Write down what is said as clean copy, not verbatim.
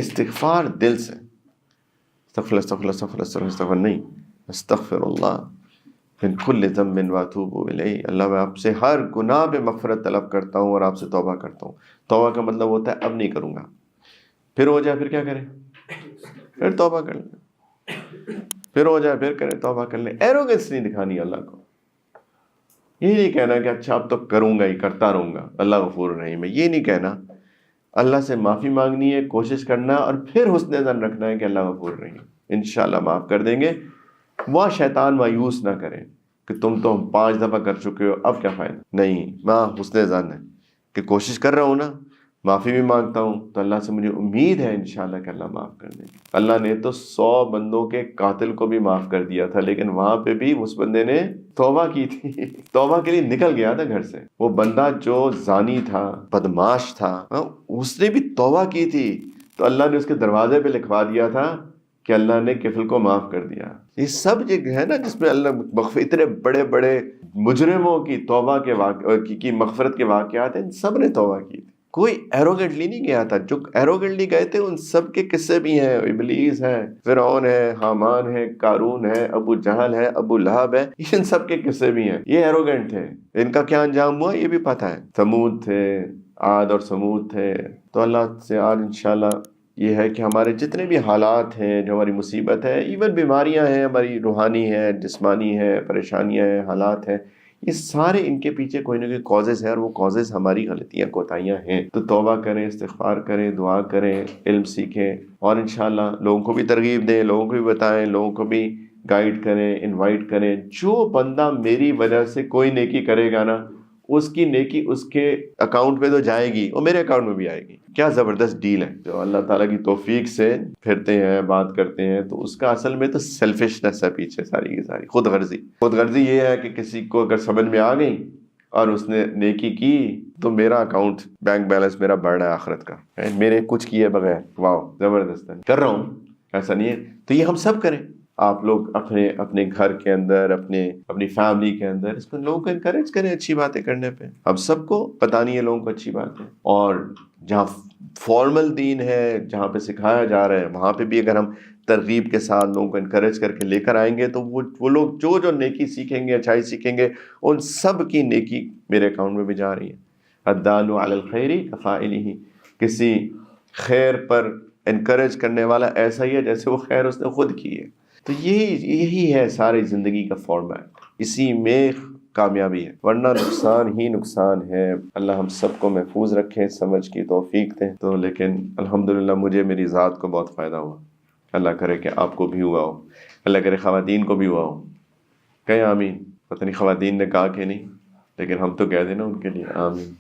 استغفار دل سے، استغفر استغفر استغفر استغفر استغفر نہیں، استغفر اللہ من کل ذنب واتوب الیہ، اللہ میں آپ سے ہر گناہ پہ مغفرت طلب کرتا ہوں اور آپ سے توبہ کرتا ہوں۔ توبہ کا مطلب ہوتا ہے اب نہیں کروں گا، پھر ہو جائے پھر کیا کریں، پھر توبہ کر لیں، پھر ہو جائے پھر کریں، توبہ کر لیں۔ ایروگنس نہیں دکھانی اللہ کو، یہ نہیں کہنا کہ اچھا اب تو کروں گا ہی، کرتا رہوں گا، اللہ غفور رحیم ہے، یہ نہیں کہنا۔ اللہ سے معافی مانگنی ہے، کوشش کرنا، اور پھر حسن ظن رکھنا ہے کہ اللہ غفور رحیم انشاءاللہ معاف کر دیں گے۔ وہ شیطان مایوس نہ کرے کہ تم تو 5 دفعہ کر چکے ہو، اب کیا فائدہ، نہیں، میں حسن ظن ہے کہ کوشش کر رہا ہوں نا، معافی بھی مانگتا ہوں، تو اللہ سے مجھے امید ہے انشاءاللہ کہ اللہ معاف کر دیں گے۔ اللہ نے تو 100 بندوں کے قاتل کو بھی معاف کر دیا تھا، لیکن وہاں پہ بھی اس بندے نے توبہ کی تھی، توبہ کے لیے نکل گیا تھا گھر سے۔ وہ بندہ جو زانی تھا، بدماش تھا، اس نے بھی توبہ کی تھی، تو اللہ نے اس کے دروازے پہ لکھوا دیا تھا کہ اللہ نے کفل کو معاف کر دیا۔ یہ سب جو ہے نا جس میں اللہ اتنے بڑے بڑے مجرموں کی توبہ کی مغفرت کے واقعات ہیں، ان سب نے توبہ کی تھی، کوئی ایروگنٹلی نہیں گیا تھا۔ جو ایروگنٹلی گئے تھے ان سب کے قصے بھی ہیں، ابلیس ہے، فرعون ہے، حامان ہے، قارون ہے، ابو جہل ہے، ابو لہب ہے، ان سب کے قصے بھی ہیں۔ یہ ایروگنٹ تھے، ان کا کیا انجام ہوا یہ بھی پتہ ہے۔ ثمود تھے، عاد اور ثمود تھے۔ تو اللہ سے آج انشاءاللہ یہ ہے کہ ہمارے جتنے بھی حالات ہیں، جو ہماری مصیبت ہے، ایون بیماریاں ہیں ہماری، روحانی ہے، جسمانی ہے، پریشانیاں ہیں، حالات ہیں، یہ سارے ان کے پیچھے کوئی نہ کوئی کازز ہے، اور وہ کازز ہماری غلطیاں کوتاہیاں ہیں۔ تو توبہ کریں، استغفار کریں، دعا کریں، علم سیکھیں، اور انشاءاللہ لوگوں کو بھی ترغیب دیں، لوگوں کو بھی بتائیں، لوگوں کو بھی گائیڈ کریں، انوائٹ کریں۔ جو بندہ میری وجہ سے کوئی نیکی کرے گا نا، اس کی نیکی اس کے اکاؤنٹ پہ تو جائے گی، اور میرے اکاؤنٹ میں بھی آئے گی۔ کیا زبردست ڈیل ہے۔ جو اللہ تعالیٰ کی توفیق سے پھرتے ہیں، بات کرتے ہیں، تو اس کا اصل میں تو سیلفشنس ہے پیچھے، ساری کی ساری خود غرضی۔ خود غرضی یہ ہے کہ کسی کو اگر سمجھ میں آ گئی اور اس نے نیکی کی، تو میرا اکاؤنٹ بینک بیلنس میرا بڑھ رہا ہے آخرت کا، میرے کچھ کیے بغیر، واو زبردست ہے، کر رہا ہوں، ایسا نہیں ہے۔ تو یہ ہم سب کریں، آپ لوگ اپنے گھر کے اندر، اپنی فیملی کے اندر، اس کو لوگوں کو انکریج کریں اچھی باتیں کرنے پہ۔ اب سب کو بتانی ہے لوگوں کو اچھی باتیں، اور جہاں فارمل دین ہے، جہاں پہ سکھایا جا رہا ہے، وہاں پہ بھی اگر ہم ترغیب کے ساتھ لوگوں کو انکریج کر کے لے کر آئیں گے، تو وہ لوگ جو نیکی سیکھیں گے، اچھائی سیکھیں گے، ان سب کی نیکی میرے اکاؤنٹ میں بھی جا رہی ہے۔ الدال علی الخیر کفاعلہ، کسی خیر پر انکریج کرنے والا ایسا ہی ہے جیسے وہ خیر اس نے خود کی ہے۔ تو یہی ہے ساری زندگی کا فارمیٹ، اسی میں کامیابی ہے، ورنہ نقصان ہی نقصان ہے۔ اللہ ہم سب کو محفوظ رکھیں، سمجھ کی توفیق دیں۔ تو لیکن الحمدللہ مجھے میری ذات کو بہت فائدہ ہوا، اللہ کرے کہ آپ کو بھی ہوا ہو، اللہ کرے خواتین کو بھی ہوا ہو۔ کہیں آمین۔ پتہ نہیں خواتین نے کہا کہ نہیں، لیکن ہم تو کہہ دیں نا ان کے لیے آمین۔